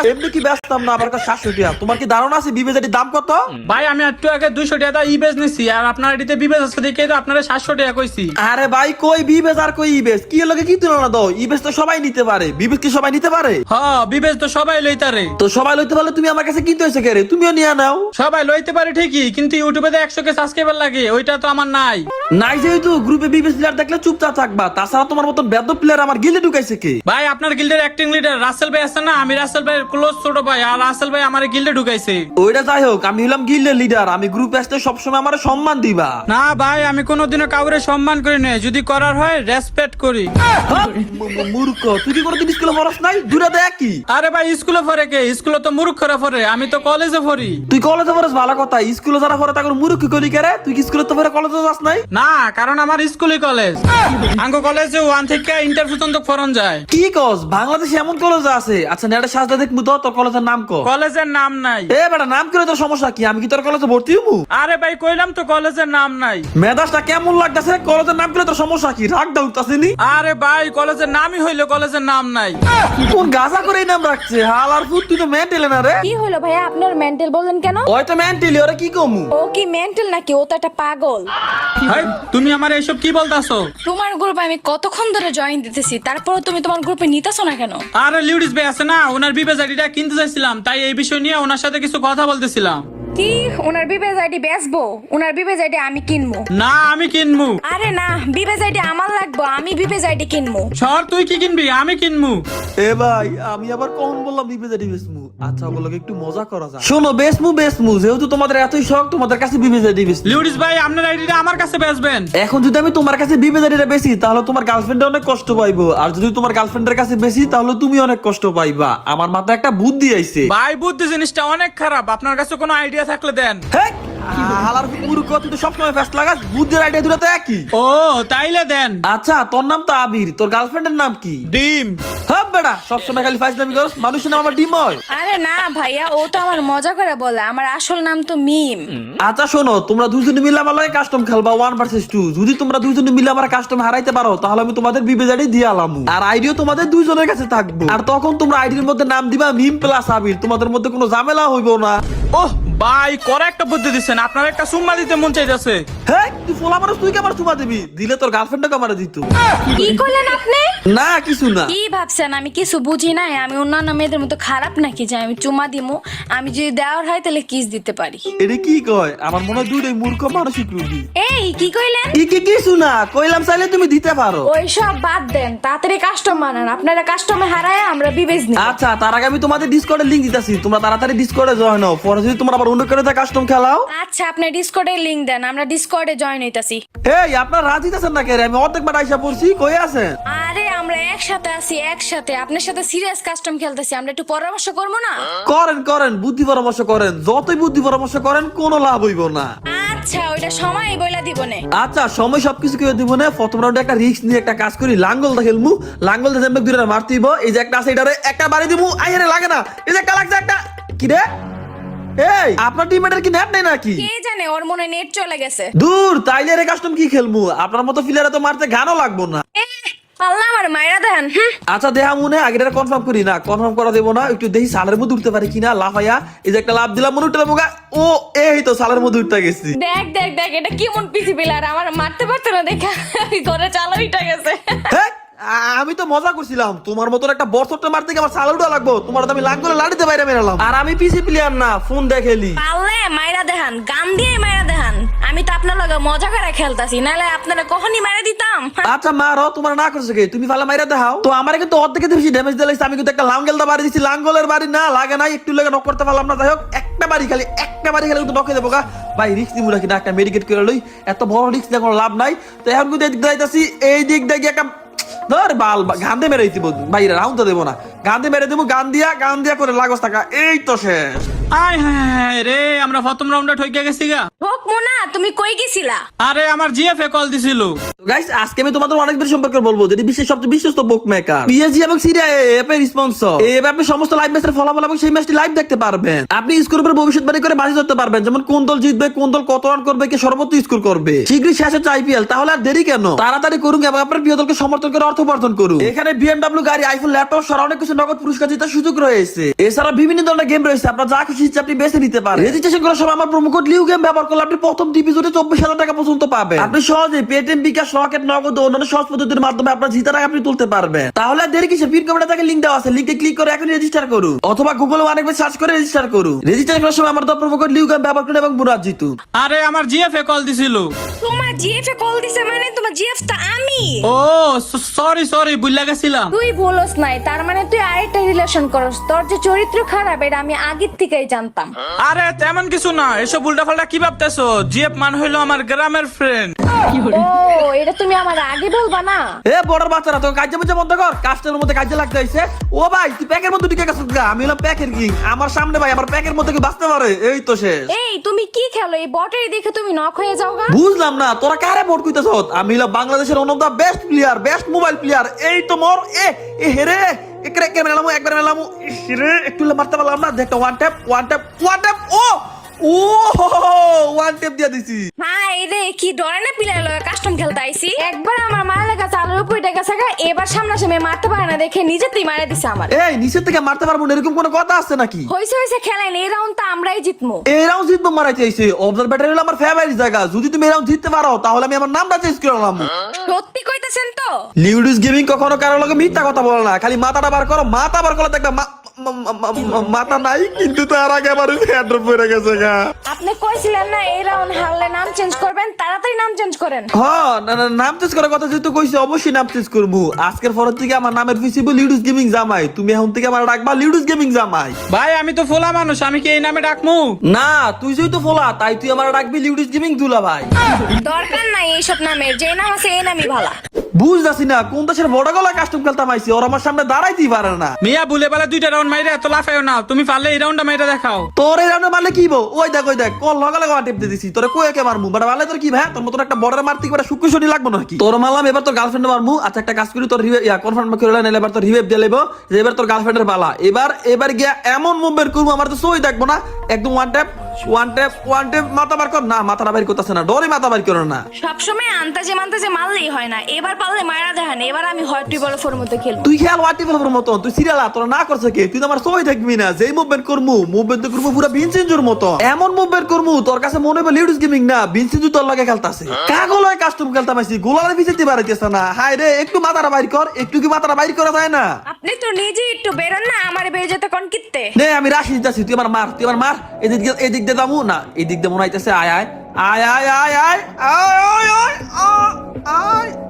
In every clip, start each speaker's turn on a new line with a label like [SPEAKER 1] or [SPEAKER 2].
[SPEAKER 1] এমনি কি ব্যস্তাম না, আমার কাছে 700 টাকা। তোমার কি ধারণা আছে বিবেজের দাম কত?
[SPEAKER 2] ভাই আমি একটু আগে 200 টাকা ইবেজ নিছি, আর আপনার এটিতে বিবেজ আছে দেখে তো আপনারা 700 টাকা কইছি।
[SPEAKER 1] আরে ভাই কই বিবেজ আর কই ইবেজ, কি লগে কি তুলনা দাও? ইবেজ তো সবাই নিতে পারে, বিবেজ কি সবাই নিতে পারে?
[SPEAKER 2] হ্যাঁ বিবেজ তো সবাই লইতারে।
[SPEAKER 1] তো সবাই লইতে পারলে তুমি আমার কাছে কিনতে হইছে কেরে? তুমিও নিয়ে নাও।
[SPEAKER 2] সবাই লইতে পারে ঠিকই, কিন্তু ইউটিউবে তো 100 কে সাবস্ক্রাইবার লাগে, ওইটা তো আমার নাই।
[SPEAKER 1] নাই যেহেতু গ্রুপে বিবেজ প্লেয়ার দেখলে চুপচাপ থাকবা। তাছাড়া তোমার মতন বেদ প্লেয়ার আমার গিল্ডে ঢুকাইছে কে?
[SPEAKER 2] ভাই আপনার গিল্ডের অ্যাক্টিং লিডার রাসেল ভাই আছে না, আমি রাসেল ভাইয়ের ক্লোজ ছোট ভাই, আর রাসেল ভাই আমার গিল্ডে ঢুকাইছে।
[SPEAKER 1] ওইটা যাই হোক, আমি হলাম গিল্ডের লিডার, আমি গ্রুপে আসতে সবসময় আমার সম্মান দিবা।
[SPEAKER 2] না ভাই আমি কোনোদিনও কাউরে সম্মান করি না, যদি করার হয় রেসপেক্ট করি।
[SPEAKER 1] মূর্খ, তুই কি কোনোদিন স্কুলে পড়াস নাই? দূরে দেখ কি?
[SPEAKER 2] আরে ভাই স্কুলে পড়ে কে? স্কুলে তো মূর্খরা পড়ে, আমি তো কলেজে পড়ি।
[SPEAKER 1] তুই কলেজে পড়াস ভালো কথা, স্কুলে যারা পড়ে তাকে মূর্খ করি কেরে? তুই কি স্কুলে তো পড়ে কলেজে যাস নাই?
[SPEAKER 2] না, কারণ আমার স্কুলই কলেজ। আঙ্গ কলেজে 1 থেকে ইন্টার পর্যন্ত পড়ান যায়।
[SPEAKER 1] কি কস? বাংলাদেশে এমন কলেজ আছে? আচ্ছা নেটা সাজদা দেখমু তো, তোর কলেজের নাম ক?
[SPEAKER 2] কলেজের নাম নাই।
[SPEAKER 1] এ বেটা, নাম করে তোর সমস্যা কি? আমি কি তোর কলেজে ভর্তি হবো?
[SPEAKER 2] আরে ভাই কইলাম তো কলেজের নাম নাই।
[SPEAKER 1] মেধাসটা কেমন লাগতেছে? কলেজের নাম করে তোর সমস্যা কি? রাগ দাও তাসিনি?
[SPEAKER 2] আরে ভাই কলেজের নামই হইলো, কলেজের নাম নাই।
[SPEAKER 1] কোন গাজা করে এই নাম রাখছে? হাল আর ফুট, তুই তো মেন্টালে না রে।
[SPEAKER 3] কি হলো ভাইয়া, আপনার মেন্টাল বললেন কেন?
[SPEAKER 1] ওই তো মেন্টালি, ওরে কি কমু?
[SPEAKER 3] ও কি মেন্টাল নাকি? ও তো একটা পাগল।
[SPEAKER 2] ভাই তুমি আমার এইসব কি বলতাছো?
[SPEAKER 3] তোমার গ্রুপে আমি কতক্ষণ ধরে জয়েন দিতেছি, তারপরে তুমি তোমার গ্রুপে নিতেছো না কেন?
[SPEAKER 2] আরে লিউডিস ভাই আছে না, ওনার বিবেজ আইডিটা কিনতে চাইছিলাম, তাই এই বিষয় নিয়ে ওনার সাথে কিছু কথা বলতেছিলাম।
[SPEAKER 3] কি ওনার বিবেজ আইডি বেচবো? ওনার বিবেজ আইডি আমি কিনবো।
[SPEAKER 2] না আমি কিনমু।
[SPEAKER 3] আরে না, বিবেজ আইডি আমার লাগবে, আমি বিবেজ আইডি কিনবো।
[SPEAKER 2] সর তুই কি কিনবি? আমি কিনমু।
[SPEAKER 1] এ ভাই, আমি আবার কখন বললাম বিবেজারি বেসমু? আচ্ছা ওগুলোকে একটু মজা করা যায়। শোনো, বেসমু যেহেতু তোমাদের এতই শখ, তোমাদের কাছে বিবেজারি বেসমু।
[SPEAKER 2] লিউডিস ভাই আপনার আইডিটা আমার কাছে বেচবেন।
[SPEAKER 1] এখন যদি আমি তোমার কাছে বিবেজারিটা বেশি, তাহলে তোমার গার্লফ্রেন্ড অনেক কষ্ট পাইবো, আর যদি তোমার গার্লফ্রেন্ডের কাছে বেশি, তাহলে তুমি অনেক কষ্ট পাইবা। আমার মাথায় একটা বুদ্ধি আইছে।
[SPEAKER 2] ভাই বুদ্ধি জিনিসটা অনেক খারাপ, আপনার কাছে কোনো আইডিয়া থাকলে দেন।
[SPEAKER 1] হেই, হালার মূর্খ, তুই তো সবসময় ফ্যাস্ট লাগাস। বুদ্ধির আইডিয়া দুটো তো একই।
[SPEAKER 2] ও তাইলে দেন।
[SPEAKER 1] আচ্ছা তোর নাম তো আবির, তোর গার্লফ্রেন্ডের নাম কি?
[SPEAKER 2] ডিম।
[SPEAKER 1] হ্যাঁ বেটা, সবসময় খালি ফাইজলামি করস। মানুষের নাম আমার ডিম হয়?
[SPEAKER 3] আরে না ভাইয়া, ও তো আমার মজা করে বলে, আমার আসল নাম তো মিম।
[SPEAKER 1] আচ্ছা শোনো, তোমরা দুজনে মিলে আমার লাগে কাস্টম খেলবা 1 ভার্সেস 2। যদি তোমরা দুজনে মিলে আমার কাস্টম হারাইতে পারো, তাহলে আমি তোমাদের বিবেজারি দিয়ে আলাম, আর আইডিও তোমাদের দুইজনের কাছে থাকবো। আর তখন তোমরা আইডির মধ্যে নাম দিবা মিম প্লাস আবির। তোমাদের মধ্যে কোনো ঝামেলা হইব না।
[SPEAKER 2] ওহ ভাই করে একটা বুদ্ধি দিচ্ছেন, আপনার একটা সুম্মা দিতে মন চাইতেছে।
[SPEAKER 1] হ্যাঁ, তুই ফোলা মানুষ, তুই কে আমার চুমা দিবি? দিলে তোর গার্লফ্রেন্ডকে আমার দিত।
[SPEAKER 3] কি করলেন আপনি?
[SPEAKER 1] না কিছু না।
[SPEAKER 3] কি ভাবছেন আমি কিছু বুঝি নাই? আমি অন্যান্য মেয়েদের মতো খারাপ নাকি যে আমি চুমা দিমু? আমি যদি দেওয়ার হয় তাহলে কিস দিতে পারি।
[SPEAKER 1] এটা কি কয়? আমার মনে হয় দুইটাই মূর্খ মানসিক রোগী।
[SPEAKER 3] এই কি কইলেন?
[SPEAKER 1] কিছু না কইলাম, চাইলে তুমি দিতে পারো।
[SPEAKER 3] ওই সব বাদ দেন, তাড়াতাড়ি কাস্টমার আন। আপনারা কাস্টমার হারায় আমরা বিবেচ নিই।
[SPEAKER 1] আচ্ছা তার আগে আমি তোমাদের ডিসকর্ডের লিংক দিতেছি, তোমরা তাড়াতাড়ি ডিসকর্ডে জয়েন হও। পরে যদি তোমরা আবার অন্য করে কাস্টম খেলাও।
[SPEAKER 3] আচ্ছা আপনি ডিসকর্ডে লিংক দেন, আমরা ডিসকর্ডে জয়েন হইতাছি।
[SPEAKER 1] এই আপনার রাজি আছেন না কেরে? আমি অর্ধেকবার আইসা পড়ছি, কই আছেন?
[SPEAKER 3] আরে আমরা একসাথে আছি, একসাথে আপনার সাথে সিরিয়াস কাস্টম খেলতেছি, আমরা একটু পরামর্শ করবো না?
[SPEAKER 1] করেন বুদ্ধি পরামর্শ করেন। যতই বুদ্ধি পরামর্শ করেন কোনো লাভ হইব না।
[SPEAKER 3] আচ্ছা ওইটা সময় বইলা দিবনে।
[SPEAKER 1] আচ্ছা সময় সবকিছু করে দিব না। প্রথম রাউন্ডে একটা রিস্ক নিয়ে একটা কাজ করি, লাঙ্গল দা খেলমু। লাঙ্গল দা জেম্বে দুইটা মারতে দিব। এই যে একটা আছে, এটারে একটা বাড়ি দিমু। আইরে লাগে না, এই যে একটা লাগছে একটা। কি রে? এই আপনার টিমমেটের কি নেট নাই নাকি?
[SPEAKER 3] কে জানে, ওর মনে নেট চলে গেছে।
[SPEAKER 1] দূর, তাইলে রে কাস্টম কি খেলমু? আপনার মতো প্লেয়ারে তো মারতে গানও লাগবো না।
[SPEAKER 3] পাল্লা আমার মায়েরা দেন।
[SPEAKER 1] আচ্ছা দেহা মনে আগে কনফার্ম করি না, কনফার্ম করা দেবো না। একটু দেখি সালের মধ্যে উঠতে পারে কিনা। লাফাইয়া এই যে একটা লাভ দিলাম, মনে উঠতে বোকা। ও এই তো সালের মধ্যে উঠতে গেছি।
[SPEAKER 3] দেখ দেখ দেখ, এটা কেমন পিসি প্লেয়ার, আমার মারতে পারতো না দেখা ঘরে চালা উঠে গেছে।
[SPEAKER 1] হ্যাঁ, আমি তো মজা করছিলাম। তোমার মতন একটা বছরটা মারতে গিয়ে আমার সাল উঠা লাগবো। তোমার তো আমি লাঙ্গলে লাড়িতে বাইরে মেরালাম। আর আমি পিসি প্লেয়ার না, ফোন দেখেলি।
[SPEAKER 3] পারলে মাইরা দেখান, গান দিয়ে মাইরা দেখান। আমি তো আপনার লগে মজা করে খেলতাছি, নাহলে আপনারা কখনই মাইরা দিতাম।
[SPEAKER 1] আচ্ছা মারো, তোমার না করছে কে? তুমি ফালা মাইরা দেখাও তো। আমার কিন্তু অর্ধেক বেশি ড্যামেজ দিলাইছে। আমি কিন্তু একটা লাঙ্গেল দা বাড়ি দিছি, লাঙ্গলের বাড়ি না লাগে নাই, একটু লেগে নক করতে পারলাম না। যাই হোক, একটা বাড়ি খালি কিন্তু নকে দেবো গা। ভাই রিস্ক নিবো নাকি না? একটা মেডিকেট করে লই, এত বড় রিস্ক দিয়ে কোনো লাভ নাই। তো এখন কিন্তু এদিক যাইতাছি, এই দিক দিয়ে একটা ধর বাল গান্ধে মেরে দিতে ভাই, রাউন্ড তো দেবো না। গান্ধে মেরে দেবো, গান দিয়া করে লাগস থাকা। এই তো শেষ।
[SPEAKER 2] আয় হায় হায় রে, আমরা প্রথম রাউন্ডে ঠকে গেছি গা।
[SPEAKER 3] হোক মোনা, তুমি কই গেছিলা?
[SPEAKER 2] আরে আমার জিএফ কল দিছিল।
[SPEAKER 1] গাইস আজকে আমি তোমাদের অনেক বেশি সম্পর্কে বলবো, যেটি বিশ্বের সবচেয়ে বিশ্বস্ত বুক মেকার পিএসজি এবং সিরিয়া অ্যাপের স্পন্সর। এই অ্যাপে আপনি সমস্ত লাইভ ম্যাচের ফলাফল এবং সেই ম্যাচটি লাইভ দেখতে পারবেন। আপনি স্কোর উপর ভবিষ্যৎবাণী করে বাজি ধরতে পারবেন, যেমন কোন দল জিতবে, কোন দল কত রান করবে, কে সর্বোচ্চ স্কোর করবে। শীঘ্রই শেষ হচ্ছে আইপিএল, তাহলে আর দেরি কেন? তাড়াতাড়ি করুন এবং আপনার প্রিয় দলকে সমর্থন করে অর্থ উপার্জন করুন। এখানে বিএমডব্লিউ গাড়ি, আইফোন, ল্যাপটপ সহ অনেক কিছু নগদ পুরস্কার জেতার সুযোগ রয়েছে। এছাড়া বিভিন্ন ধরনের গেম রয়েছে, আপনার যা খুশি ইচ্ছা আপনি বেছে নিতে পারেন। রেজিস্ট্রেশন করার সময় আমার প্রোমো কোড লিউ গেম ব্যবহার করলে আপনি প্রথম এপিসোডে 24,000 টাকা পর্যন্ত পাবেন। আপনি সহজে পেটিএম, বিকাশ, রকেট, নগদ ও অন্যান্য সহজ পদ্ধতির মাধ্যমে আপনার জিতা টাকা আপনি তুলতে পারবেন। তাহলে আর দেরি কিসে? পিন কমেন্টে তাকে লিংক দেওয়া আছে, লিংকে ক্লিক করে এখন রেজিস্টার করুন, অথবা গুগলে অনেকবার সার্চ করে রেজিস্টার করুন। রেজিস্টার করার সময় আমার তো প্রোমো কোড লিউ গেম ব্যবহার করুন এবং বোনাস জিতুন।
[SPEAKER 2] আরে আমার জিএফ কল দিছিল।
[SPEAKER 3] তোমার জিএফ এ কল দিছে মানে তোমার জিএফ টা আমি।
[SPEAKER 2] ও সরি বুঝলা গেছিলাম।
[SPEAKER 3] তুই বলস নাই, তার মানে তুই আরেকটা রিলেশন করস। তোর যে চরিত্র খারাপ এটা আমি আগের থেকেই জানতাম।
[SPEAKER 2] আরে তেমন কিছু না, এসব উল্টাপাল্টা কি ভাবতেছো? জিএফ মান হইলো আমার গ্রামের ফ্রেন্ড।
[SPEAKER 3] ও এটা তুমি আমার আগে বলবা না?
[SPEAKER 1] এ বড়র বাচ্চারা তো কাজে বুঝে বন্ধ কর, কাজটার মধ্যে কাজে লাগতে হইছে। ও ভাই তুই প্যাকের মধ্যে ঢুকে গেছিস গা, আমি হলাম প্যাকের কিং। আমার সামনে ভাই আমার প্যাকের মধ্যে কি বাঁচতে পারে? এই তো শেষ।
[SPEAKER 3] এই তুমি কি খেলো? এই বটের দেখে তুমি নক হয়ে যাও গা।
[SPEAKER 1] বুঝলাম না তোরা কারে ভোট কইতেছ? আমি হলাম বাংলাদেশের one of the best player, best mobile player. এই তো মোর এ হেরে একরে ক্যামেরা একবার মেলামু রে, একটু মারতে পারলাম না। দেখ ওয়ান ট্যাপ ও ও ওয়ান ট্যাপ দিয়া দিছি।
[SPEAKER 3] হ্যাঁ রে, কি ডরে না পিলার লগে কাস্টম খেলতে আইছি। একবার আমার মারা লাগা চালের উপর উঠে গেছে গা, এবার সামনাসামনি মারতে পারে না দেখে নিজেতেই মারা দিছে আমার।
[SPEAKER 1] এই নিচের থেকে মারতে পারবো না এরকম কোনো কথা আছে নাকি?
[SPEAKER 3] হইছে খেলেন, এই রাউন্ড তো আমরাই জিতমু।
[SPEAKER 1] এই রাউন্ড জিতবো মারাইতে আইছে। অবজারভেটর হলো আমার ফেভারিট জায়গা। যদি তুমি এই রাউন্ড জিততে পারো তাহলে আমি আমার নামটা চেঞ্জ করে নিলাম।
[SPEAKER 3] সত্যি কইতাছেন তো?
[SPEAKER 1] লিউডিস গেমিং কখনো কারো লগে মিথ্যা কথা বলে না, খালি মাথাটা বার করো। মাথা বার করলে দেখবা মাথা নাই, কিন্তু তার আগে আমার হেড পড়ে গেছে গা।
[SPEAKER 3] আপনি কইছিলেন না এই রাউন্ড হারলে নাম চেঞ্জ করবেন, তাড়াতাড়ি নাম চেঞ্জ করেন।
[SPEAKER 1] হ্যাঁ না নাম চেঞ্জ করার কথা যেহেতু কইছি অবশ্যই নাম চেঞ্জ করবো। আজকের পর থেকে আমার নামের ফিসিবল লিউডিস গেমিং জামাই। তুমি এখন থেকে আমার ডাকবা লিউডিস গেমিং জামাই।
[SPEAKER 2] ভাই আমি তো ফোলা মানুষ, আমি কি এই নামে ডাকমু?
[SPEAKER 1] না তুই যেহেতু ফোলা তাই তুই আমার ডাকবি লিউডিস গেমিং দুলা ভাই।
[SPEAKER 3] দরকার নাই এইসব নামের, যে নাম আছে এই নামই ভালো।
[SPEAKER 1] বুঝতাছি না কোন দেশের বড় গলা কাস্টম খেলতাম আইছি, ওর আমার সামনে দাঁড়াইতেই পারে না।
[SPEAKER 2] মিয়া ভুলে বেলা 2টা রাউন্ড মাইরে এত লাফায়ও না, তুমি পারলে এই রাউন্ডটা মাইরে দেখাও।
[SPEAKER 1] তোর এই রান্না মারলে কি বো? ওই দেখ কল লগালে টিপ দিয়ে দিছি। তোরে কই একে মারমু বাট মারলে তোর কি ভাই? তোর মতন একটা বড়রে মারতে কি শুক্র শনি লাগবো নাকি? তোর মারলাম, এবার তোর গার্লফ্রেন্ড মারমু। আচ্ছা একটা কাজ করি, তোর কনফার্ম করে নিলে এবার তোর রিভেভ দিয়ে লেবো যে এবার তোর গার্লফ্রেন্ডের বালা। এবার গিয়া এমন মুভমেন্ট করবো আমার তো সই দেখবো না। একদম ওয়ান ট্যাপ মাথা বার কর। না মাথাটা বাইর করতেছে না, ডরে মাথা বাইর করো না।
[SPEAKER 3] সবসময় আন্তাজে মান্তাজে মারলেই হয় না, এবার পারলে মায়েরা দেখেন। এবার আমি হয় টিবল ফোর মধ্যে খেলবো।
[SPEAKER 1] তুই খেয়াল ওয়াটি ফেলবার মতন, তুই সিরিয়াল তোর না করছে কে? তুই তো আমার সই দেখবি না। যেই মুভমেন্ট করবো পুরো ভিনসেঞ্জুর মতো। এমন মুভমেন্ট করবো তোর কাছে মনে হবে লিউডিস গেমিং না, ভিনসেঞ্জু তোর লাগে খেলতাছে। কাগল হয় কাস্টম খেলতাম আইছি, গোলারে ভিজেতে পারাইতেছে না। হায় রে, একটু মাথাটা বাইর কর, একটু কি মাথাটা বাইর করা যায় না?
[SPEAKER 3] আপনি তো নিজে একটু বেরোন না, আমার বের যেতে কোন কিত্তে।
[SPEAKER 1] নে আমি রাশি দিতেছি, তুই আমার মার এদিক দিয়ে যাবো না, এদিক দিয়ে মনে হইতেছে আয়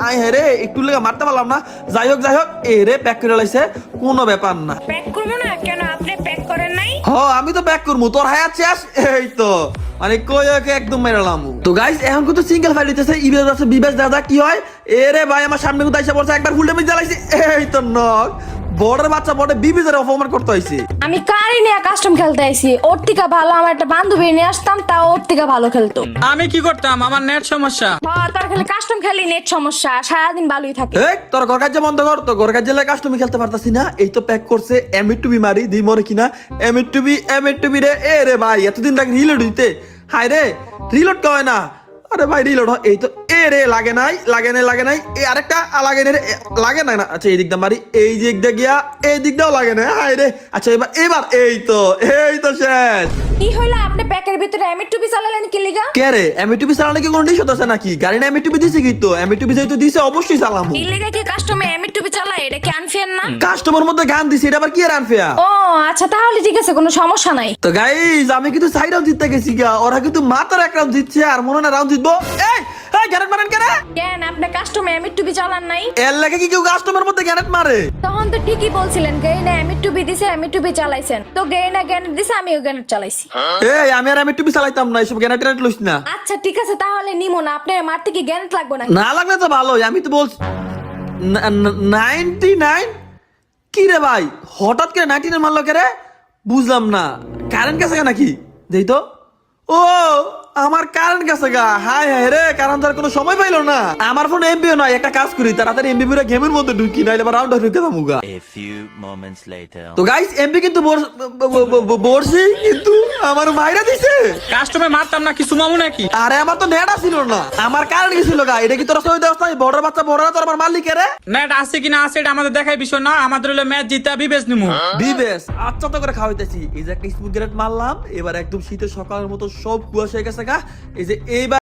[SPEAKER 1] হ্যাঁ রে, একটু লেগে মারতে পারলাম না। যাই হোক এ রে প্যাক করে লাইছে, কোনো ব্যাপার না।
[SPEAKER 3] প্যাক করবো না কেন? আপনি প্যাক করেন নাই?
[SPEAKER 1] আমি তো প্যাক করবো, তোর হায়াত শেষ। এই তো মানে কই একদম মেরালাম। তো গাইস এখন কিন্তু সিঙ্গেল ফাইট হইতেছে, ইবিএস আছে বিবেস দাদা কি হয়? এ রে ভাই আমার সামনে কিন্তু আইসা পড়ছে, একবার ফুল ড্যামেজ জ্বালাইছি। এই তো নক বড়ের বাচ্চা বড়ে বিবিজের অপমান করতে হইছে।
[SPEAKER 3] আমি কারি নিয়ে কাস্টম খেলতে আইছি, ওর থেকে ভালো আমার একটা বান্ধবী নিয়ে আসতাম, তাও ওর থেকে ভালো খেলতো।
[SPEAKER 2] আমি কি করতাম? আমার নেট সমস্যা।
[SPEAKER 3] তোর খালি কাস্টম খেলি নেট সমস্যা, সারাদিন ভালোই থাকে।
[SPEAKER 1] এই তোর ঘর কাজে বন্ধ কর, তো ঘর কাজে লাগে কাস্টমি খেলতে পারতাছি না। এই তো প্যাক করছে এমএ2বি মারি দি মরে কিনা। এমএ2বি রে। এ রে ভাই এতদিন লাগে রিলোড দিতে, হায় রে রিলোড কয় না। আরে ভাই রিলোড এই তো। এ রে লাগে নাই এই আরেকটা লাগে না রে, লাগে না। আচ্ছা এই দিকটা মারি, এই দিকটা গিয়া এই দিকটাও লাগে না। হায় রে, আচ্ছা এবার এই তো শেষ।
[SPEAKER 3] কি হইলো? আপনি প্যাকের ভিতরে এমএ2বি চালালেন কি লিগা?
[SPEAKER 1] কে রে এমএ2বি চালানো কি কোনো ডিশ আছে নাকি? গাড়ি না এমএ2বি দিছে কি? তো এমএ2বি যেহেতু দিছে অবশ্যই চালামু।
[SPEAKER 3] কি লিগা কি কাস্টমে এমএ2বি চালায়? এটা কি আনফেয়ার না?
[SPEAKER 1] কাস্টমার মধ্যে গান দিছে, এটা আবার কি আর আনফেয়ার?
[SPEAKER 3] ও আচ্ছা তাহলে ঠিক আছে, কোনো সমস্যা নাই।
[SPEAKER 1] তো গাইস আমি কিন্তু 4 রাউন্ড জিততে গেছি গা, ওরা কিন্তু মাত্র 1 রাউন্ড জিতছে আর মনে না রাউন্ড জিতবো। এই গ্যারেট মারেন কেন?
[SPEAKER 3] কেন আপনি কাস্টমে এমএ2বি চালান নাই?
[SPEAKER 1] এর লাগে কি কেউ কাস্টমার মধ্যে গ্যারেট মারে?
[SPEAKER 3] তখন তো ঠিকই বলছিলেন, গেইনা এমএ2বি দিছে, এমএ2বি চালাইছেন। তো গেইনা গ্যানেট দিছে, আমিও গ্যানেট চালাইছি।
[SPEAKER 1] এই আমি আর এমএ2বি চালাইতাম না, এসব গ্যারেট ট্যারেট লইছ না।
[SPEAKER 3] আচ্ছা ঠিক আছে তাহলে নিমো না, আপনার মারতে কি গ্যানেট লাগবে না?
[SPEAKER 1] না লাগলে তো ভালোই, আমি তো বলছি 99। কি রে ভাই হঠাৎ করে 99 মারলো কে রে? বুঝলাম না। কারেন্ট গেছে গা নাকি দেই তো ও আমার কারেন্ট গেছে গা হাই হাই রে কারণ তার কোনো সময় পাইলো না আমার ফোন এমবিও নাই একটা কাজ করি তাড়াতাড়ি এমবি পুরো গেমের মধ্যে ঢুকি নাইলে আবার রাউন্ড ঢুকে দামুগা
[SPEAKER 4] A few moments later.
[SPEAKER 1] তো গাইস এমবি কিন্তু বলছি কিন্তু আমার মাইরা দিছে
[SPEAKER 2] কাস্টমে মারতাম না কিছু মামু নাকি
[SPEAKER 1] আরে আমার তো নেট ছিল না আমার কারেন্ট গেছিল গা এটা কি তোরা সই দেওয়া বড় বাচ্চা বড় তোর আমার মালিক রে
[SPEAKER 2] নেট আছে কিনা আছে এটা আমাদের দেখার বিষয় না আমাদের হলো ম্যাচ জিতে বিবেচ নিমু
[SPEAKER 1] বিবেস আচ্ছা তো করে খাওয়াইতেছি এই যে একটা স্মুথ গ্রেড মারলাম এবার একদম শীতের সকালের মতো সব কুয়াশা হয়ে গেছে গা এই যে এইবার